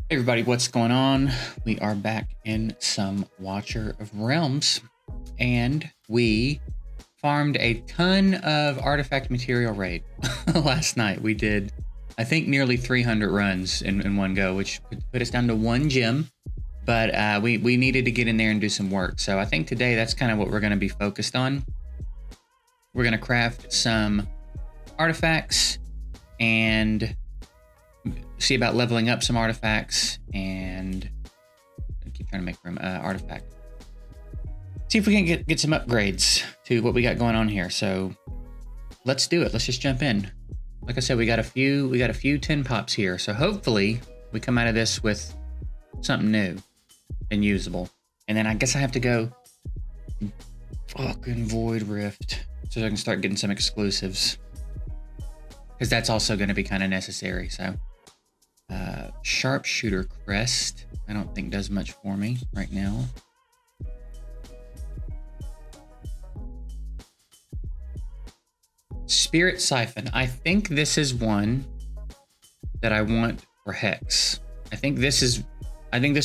Hey everybody, what's going on? We are back in some Watcher of Realms, and we farmed a ton of artifact material raid last night. We did, I think, nearly 300 runs in one go, which put us down to one gem, but we needed to get in there and do some work. So I think today that's kind of what we're going to be focused on. We're going to craft some artifacts and see about leveling up some artifacts, and I keep trying to make room artifact. See if we can get some upgrades to what we got going on here. So let's do it. Let's just jump in. Like I said, we got a few 10 pops here. So hopefully we come out of this with something new and usable. And then I guess I have to go fucking Void Rift so I can start getting some exclusives, because that's also going to be kind of necessary. So Sharpshooter Crest, I don't think does much for me right now. Spirit Siphon, I think this is one that I want for Hex. I think this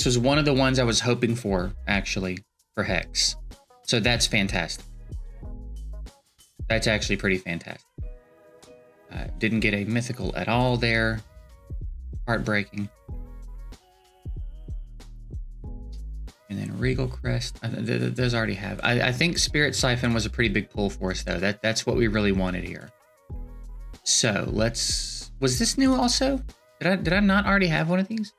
was one of the ones I was hoping for, actually, for Hex. So that's fantastic. That's actually pretty fantastic. Didn't get a mythical at all there. Heartbreaking. And then Regal Crest. Those already have. I think Spirit Siphon was a pretty big pull for us, though. That's what we really wanted here. So let's. Was this new also? Did I not already have one of these?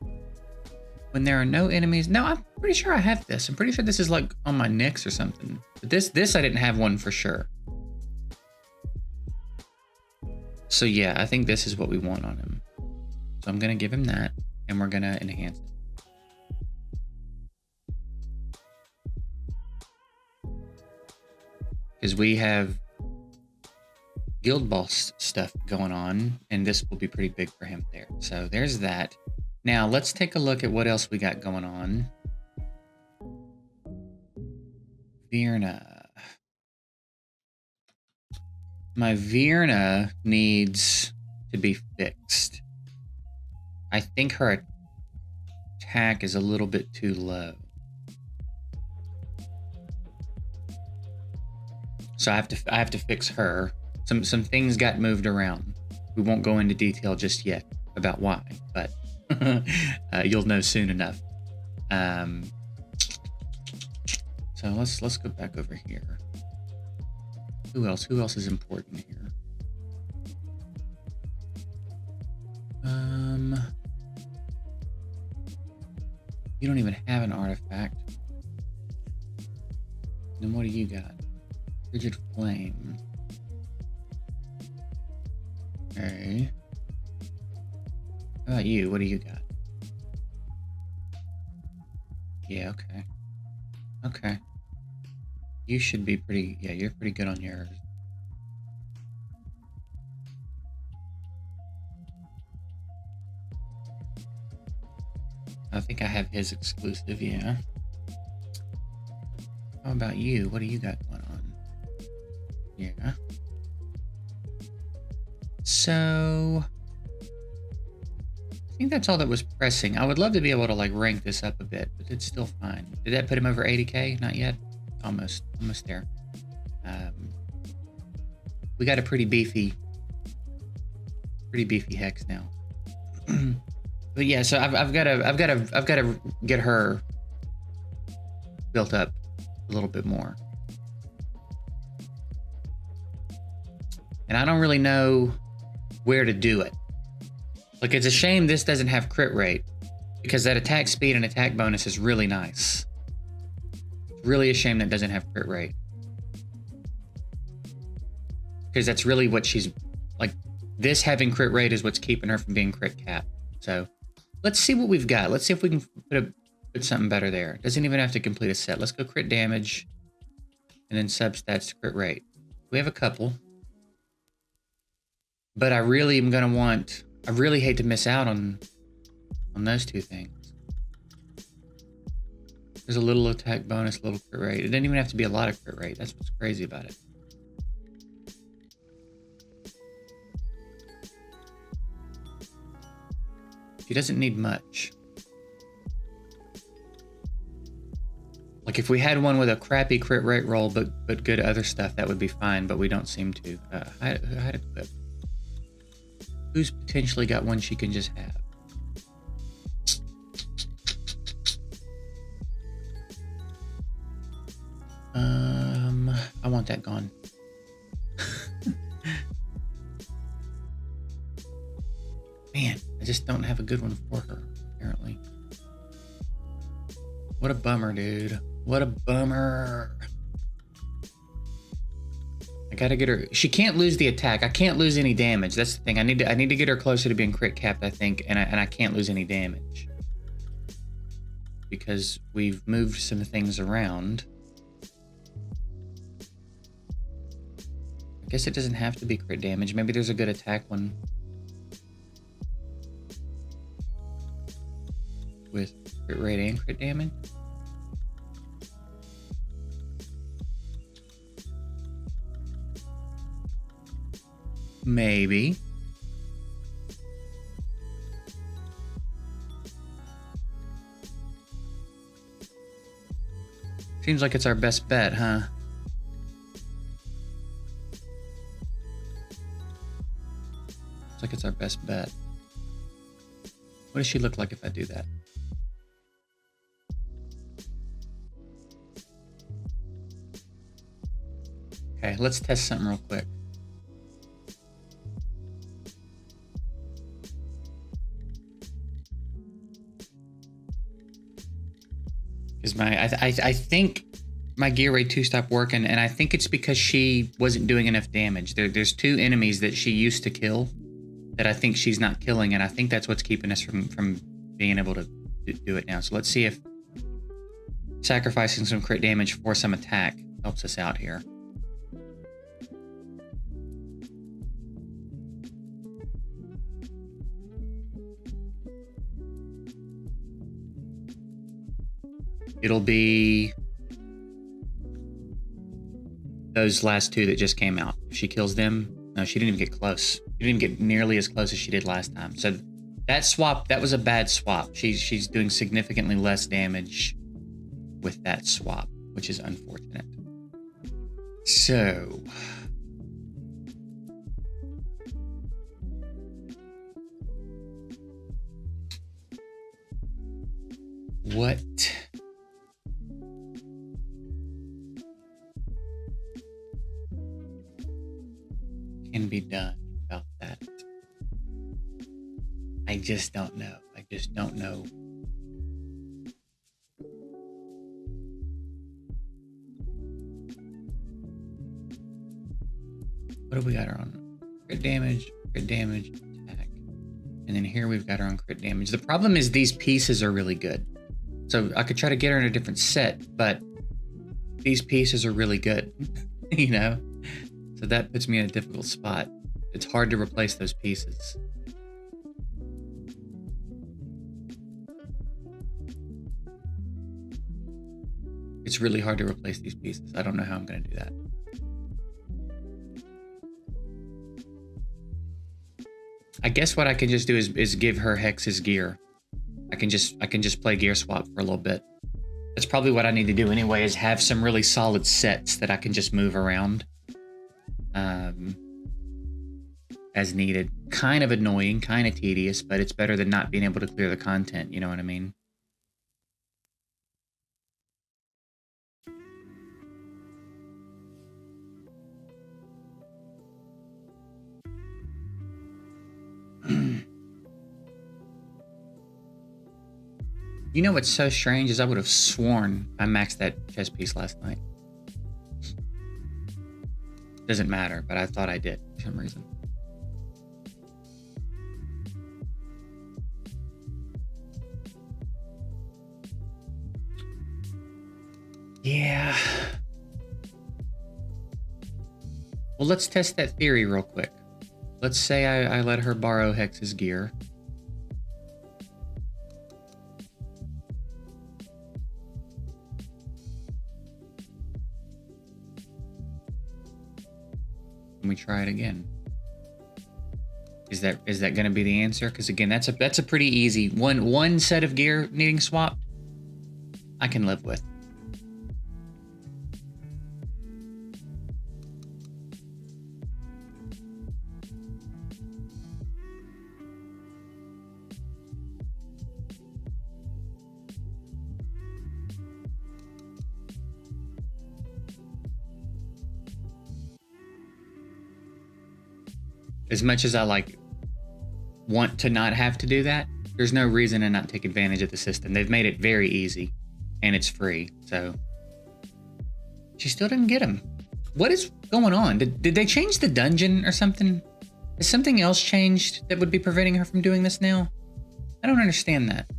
When there are no enemies. No, I'm pretty sure I have this. I'm pretty sure this is like on my Nyx or something. But this I didn't have one for sure. So yeah, I think this is what we want on him. So I'm gonna give him that, and we're gonna enhance it. Because we have guild boss stuff going on, and this will be pretty big for him there. So there's that. Now let's take a look at what else we got going on. Virna. My Virna needs to be fixed. I think her attack is a little bit too low. So I have to fix her. Some things got moved around. We won't go into detail just yet about why, but you'll know soon enough. So let's go back over here. Who else is important here? You don't even have an artifact. Then what do you got? Rigid Flame. Okay. How about you? What do you got? Yeah, okay. Okay. You should be pretty, yeah, you're pretty good on yours. I think I have his exclusive, yeah. How about you? What do you got going on? Yeah. So I think that's all that was pressing. I would love to be able to like rank this up a bit, but it's still fine. Did that put him over 80k? Not yet. Almost there. We got a pretty beefy Hex now. But yeah, so I've got to get her built up a little bit more. And I don't really know where to do it. Like, it's a shame this doesn't have crit rate, because that attack speed and attack bonus is really nice. It's really a shame that doesn't have crit rate, because that's really what she's like. This having crit rate is what's keeping her from being crit capped. So let's see what we've got. Let's see if we can put something better there. Doesn't even have to complete a set. Let's go crit damage and then substats to crit rate. We have a couple, but I really am going to want, I really hate to miss out on those two things. There's a little attack bonus, a little crit rate. It didn't even have to be a lot of crit rate. That's what's crazy about it. She doesn't need much. Like if we had one with a crappy crit rate roll, but good other stuff, that would be fine. But we don't seem to. Hide equip. Who's potentially got one she can just have? I want that gone. Man, I just don't have a good one for her, apparently. What a bummer, dude. What a bummer. I gotta get her. She can't lose the attack. I can't lose any damage. That's the thing. I need to get her closer to being crit capped, I think, and I can't lose any damage. Because we've moved some things around. I guess it doesn't have to be crit damage. Maybe there's a good attack one. With crit rate and crit damage. Maybe. Seems like it's our best bet, huh? Looks like it's our best bet. What does she look like if I do that? Okay, let's test something real quick. Because I think my gear rate 2 stopped working, and I think it's because she wasn't doing enough damage. There's 2 enemies that she used to kill that I think she's not killing, and I think that's what's keeping us from being able to do it now. So let's see if sacrificing some crit damage for some attack helps us out here. It'll be those last 2 that just came out. If she kills them, no, she didn't even get close. She didn't even get nearly as close as she did last time. So that swap, that was a bad swap. She's doing significantly less damage with that swap, which is unfortunate. So what can be done about that? I just don't know. I just don't know. What have we got her on? Crit damage, attack. And then here we've got her on crit damage. The problem is these pieces are really good. So I could try to get her in a different set, but these pieces are really good, you know? So that puts me in a difficult spot. It's hard to replace those pieces. It's really hard to replace these pieces. I don't know how I'm going to do that. I guess what I can just do is give her Hex's gear. I can just play gear swap for a little bit. That's probably what I need to do anyway, is have some really solid sets that I can just move around as needed. Kind of annoying, kind of tedious, but it's better than not being able to clear the content, you know what I mean? You know what's so strange is I would have sworn I maxed that chest piece last night. Doesn't matter, but I thought I did for some reason. Yeah. Well, let's test that theory real quick. Let's say I let her borrow Hex's gear. And we try it again. Is that going to be the answer? Because again, that's a pretty easy one set of gear needing swapped. I can live with. as much as I like want to not have to do that, there's no reason to not take advantage of the system. They've made it very easy and it's free. So she still didn't get him. What is going on? Did they change the dungeon or something? Has something else changed that would be preventing her from doing this now? I don't understand that.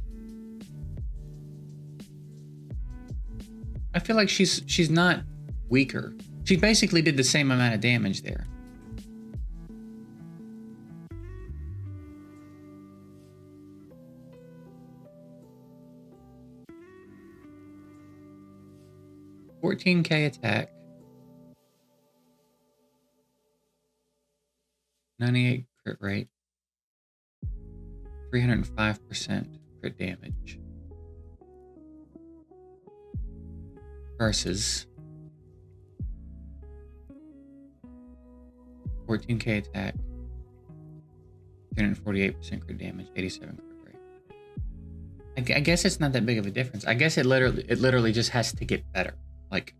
I feel like she's not weaker. She basically did the same amount of damage there. $14K attack. 98 crit rate. 305% crit damage. Versus 14K attack, 348% crit damage, 87 crit rate. I guess it's not that big of a difference. I guess it literally just has to get better. Like,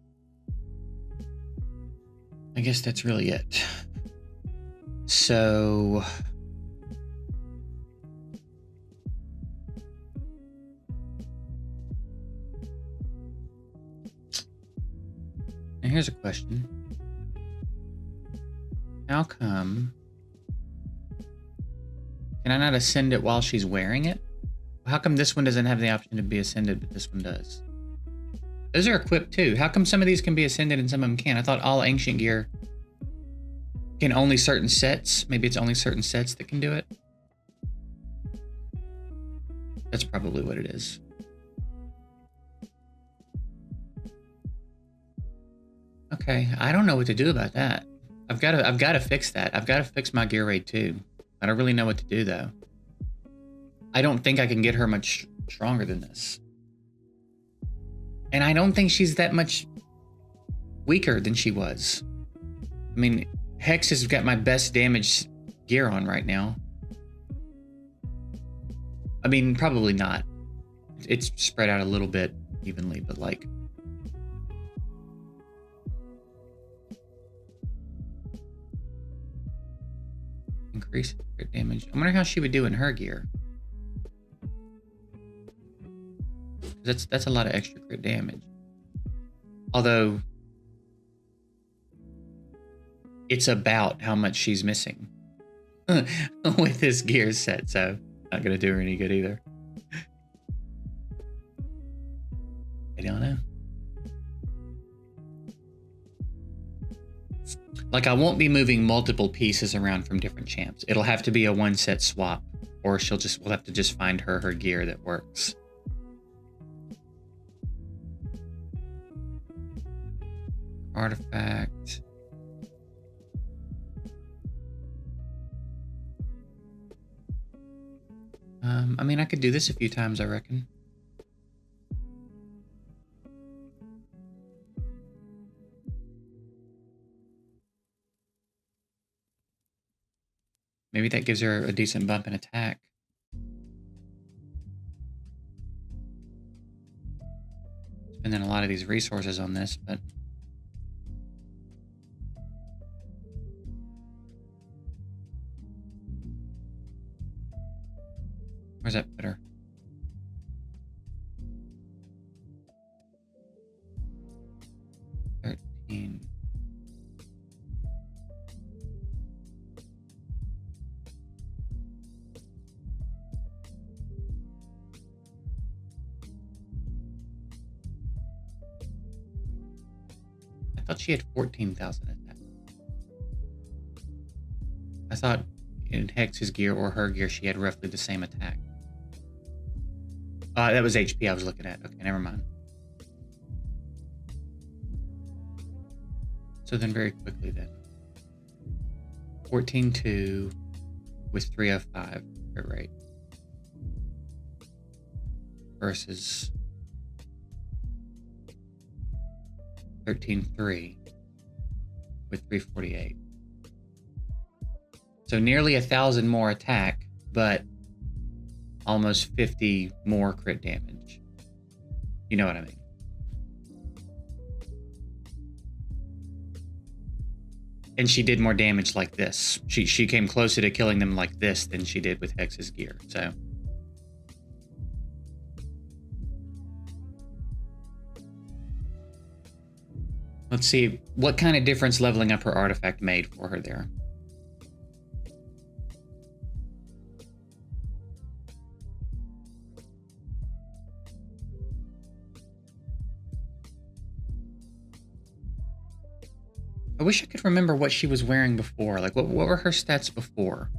I guess that's really it. So now here's a question. How come can I not ascend it while she's wearing it? How come this one doesn't have the option to be ascended, but this one does? Those are equipped too. How come some of these can be ascended and some of them can't? I thought all ancient gear can only certain sets. Maybe it's only certain sets that can do it. That's probably what it is. Okay, I don't know what to do about that. I've got to fix that. I've got to fix my gear raid too. I don't really know what to do though. I don't think I can get her much stronger than this. And I don't think she's that much weaker than she was. I mean, Hex has got my best damage gear on right now. I mean, probably not. It's spread out a little bit evenly, but like... Increase crit damage. I wonder how she would do in her gear. That's a lot of extra crit damage. Although it's about how much she's missing with this gear set, so not gonna do her any good either. I don't know. Like, I won't be moving multiple pieces around from different champs. It'll have to be a one set swap, or we'll have to just find her gear that works. Artifact. I mean, I could do this a few times, I reckon. Maybe that gives her a decent bump in attack. Spending a lot of these resources on this, but... Where's that put her? I thought she had 14,000 attack. I thought in Hex's gear or her gear she had roughly the same attack. That was HP I was looking at. Okay, never mind. So then very quickly then. 14.2 with 305 crit rate. Versus 13.3 with 348. So nearly 1,000 more attack, but almost 50 more crit damage. You know what I mean? And she did more damage like this. She came closer to killing them like this than she did with Hex's gear, so. Let's see what kind of difference leveling up her artifact made for her there. I wish I could remember what she was wearing before. Like, what were her stats before?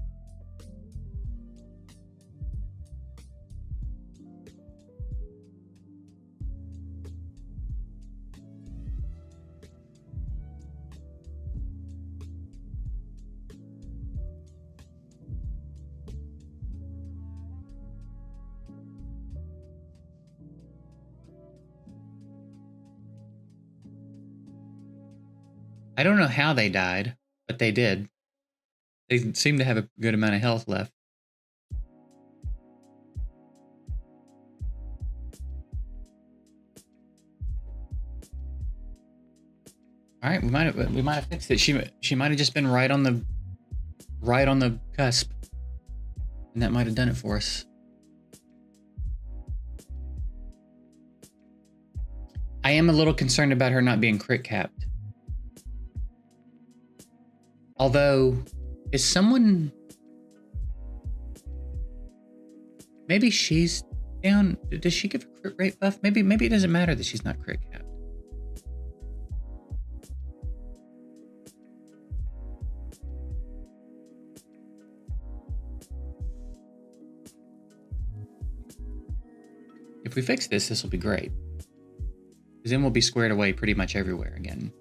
I don't know how they died, but they did. They seem to have a good amount of health left. All right, we might have fixed it. She might have just been right on the cusp, and that might have done it for us. I am a little concerned about her not being crit capped. Although, is someone... Maybe she's down... Does she give a crit rate buff? Maybe it doesn't matter that she's not crit capped. If we fix this, this will be great. Because then we'll be squared away pretty much everywhere again.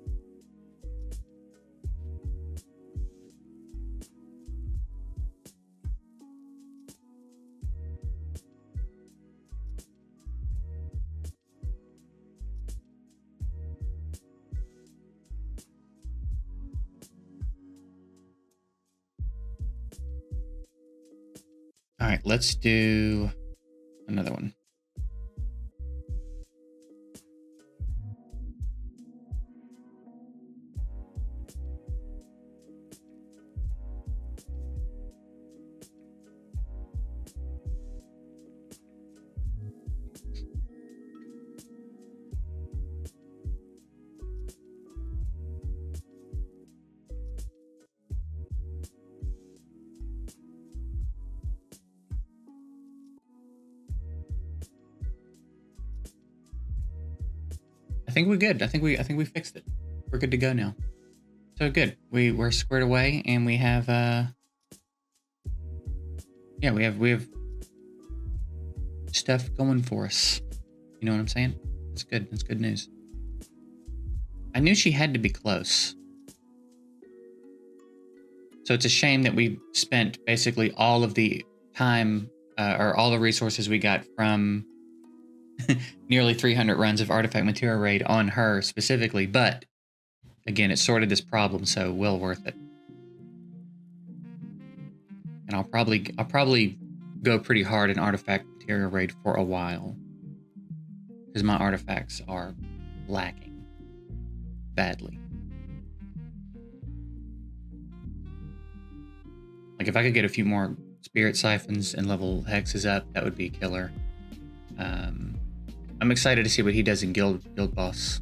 All right, let's do another one. I think we're good. I think we fixed it. We're good to go now. So good. We're squared away, and we have yeah, we have stuff going for us. You know what I'm saying? That's good. That's good news. I knew she had to be close. So it's a shame that we spent basically all of the time or all the resources we got from nearly 300 runs of artifact material raid on her specifically, but again, it sorted this problem, so well worth it. And I'll probably go pretty hard in artifact material raid for a while, because my artifacts are lacking badly. Like, if I could get a few more spirit siphons and level hexes up, that would be killer. I'm excited to see what he does in guild boss,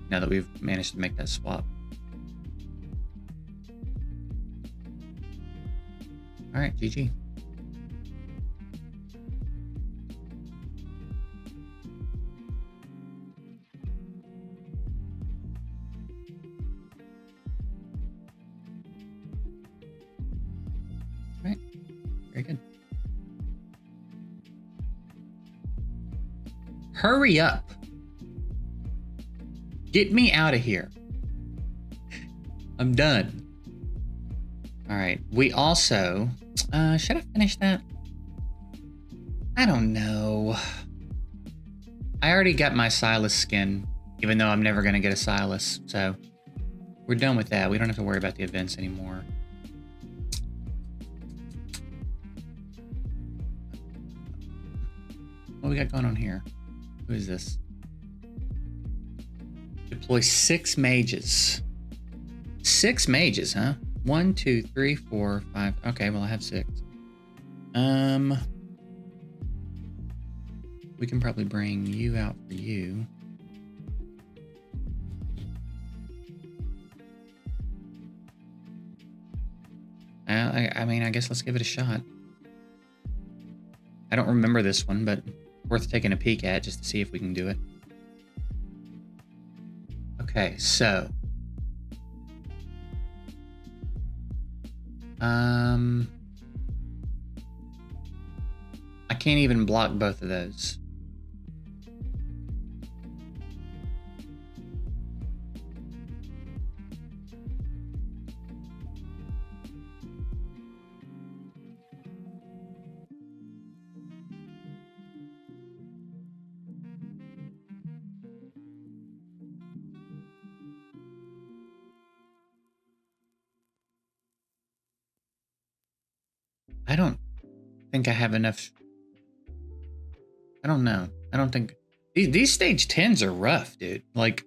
now that we've managed to make that swap. All right, GG. All right, very good. Hurry up. Get me out of here. I'm done. All right. We also... should I finish that? I don't know. I already got my Silas skin, even though I'm never going to get a Silas. So we're done with that. We don't have to worry about the events anymore. What we got going on here? Who is this? Deploy 6 mages. 6 mages, huh? 1, 2, 3, 4, 5. Okay, well I have 6. We can probably bring you out for you. I mean, I guess let's give it a shot. I don't remember this one, but worth taking a peek at just to see if we can do it. Okay, so I can't even block both of those. I don't think I have enough. I don't know. I don't think these stage 10s are rough, dude. Like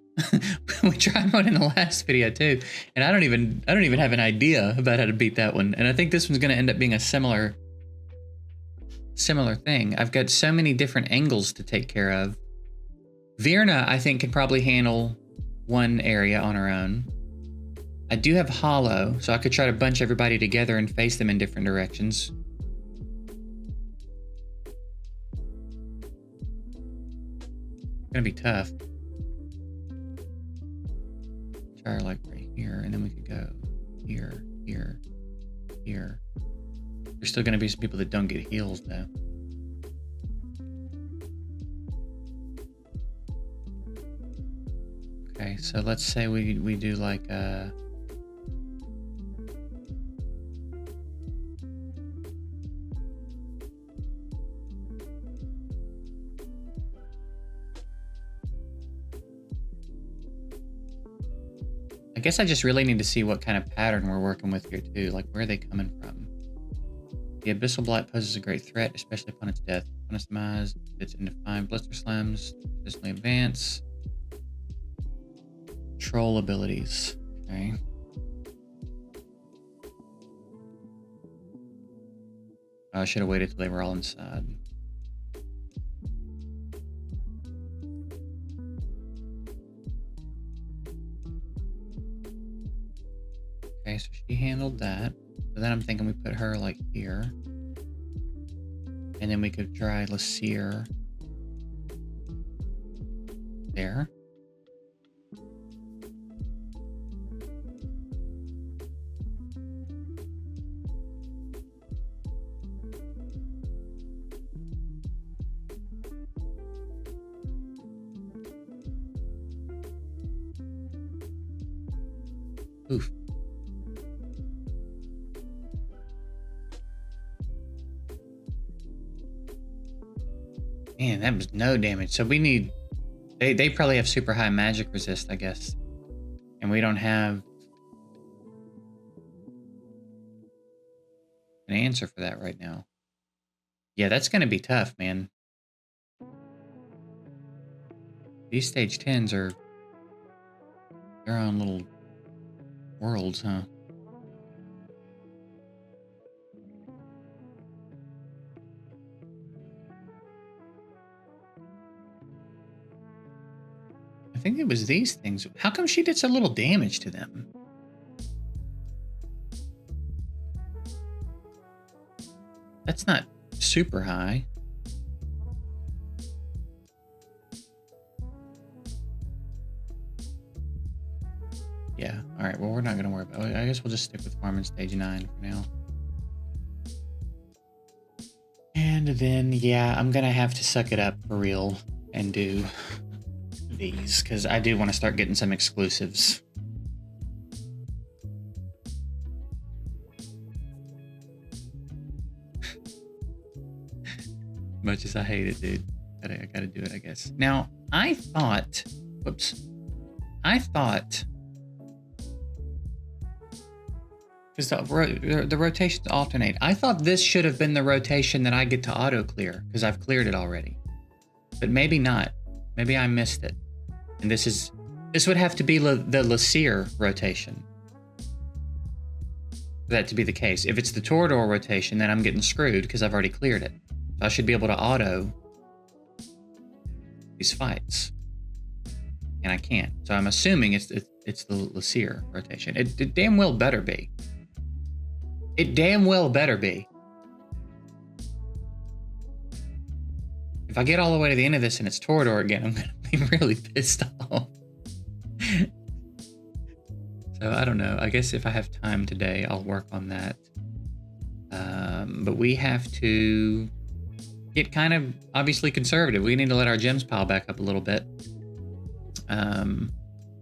we tried one in the last video too, and I don't even have an idea about how to beat that one. And I think this one's going to end up being a similar thing. I've got so many different angles to take care of. Virna, I think, can probably handle one area on her own. I do have Hollow, so I could try to bunch everybody together and face them in different directions. It's gonna be tough. Try like right here, and then we could go here, here, here. There's still gonna be some people that don't get heals though. Okay, so let's say we do like I guess I just really need to see what kind of pattern we're working with here too. Like, where are they coming from? The Abyssal Blight poses a great threat, especially upon its death. Upon its demise, it's indefined. Blister Slams, consistently advance. Troll abilities. Okay. Oh, I should have waited till they were all inside. Okay, so she handled that. So then I'm thinking we put her like here. And then we could try Lasir there. Oof. Man, that was no damage. So we need... They probably have super high magic resist, I guess. And we don't have an answer for that right now. Yeah, that's going to be tough, man. These stage 10s are their own little worlds, huh? I think it was these things. How come she did so little damage to them? That's not super high. Yeah, alright, well, we're not going to worry about it. I guess we'll just stick with farming stage 9 for now. And then, yeah, I'm going to have to suck it up for real and do these, because I do want to start getting some exclusives. Much as I hate it, dude. I gotta do it, I guess. Now, I thought... Whoops. I thought... Because the rotations alternate. I thought this should have been the rotation that I get to auto-clear, because I've cleared it already. But maybe not. Maybe I missed it. And this would have to be the Lasir rotation. for that to be the case. If it's the Torador rotation, then I'm getting screwed because I've already cleared it. So I should be able to auto these fights. And I can't. So I'm assuming it's the Lasir rotation. It damn well better be. It damn well better be. If I get all the way to the end of this and it's Torador again, I'm going to be really pissed off. So I don't know. I guess if I have time today, I'll work on that. But we have to get kind of obviously conservative. We need to let our gems pile back up a little bit.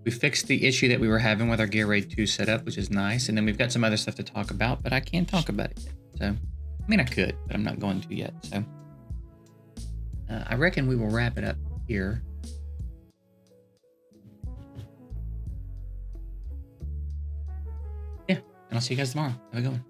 We fixed the issue that we were having with our Gear Raid 2 setup, which is nice. And then we've got some other stuff to talk about, but I can't talk about it yet. So, I mean, I could, but I'm not going to yet. So, I reckon we will wrap it up here. Yeah, and I'll see you guys tomorrow. Have a good one.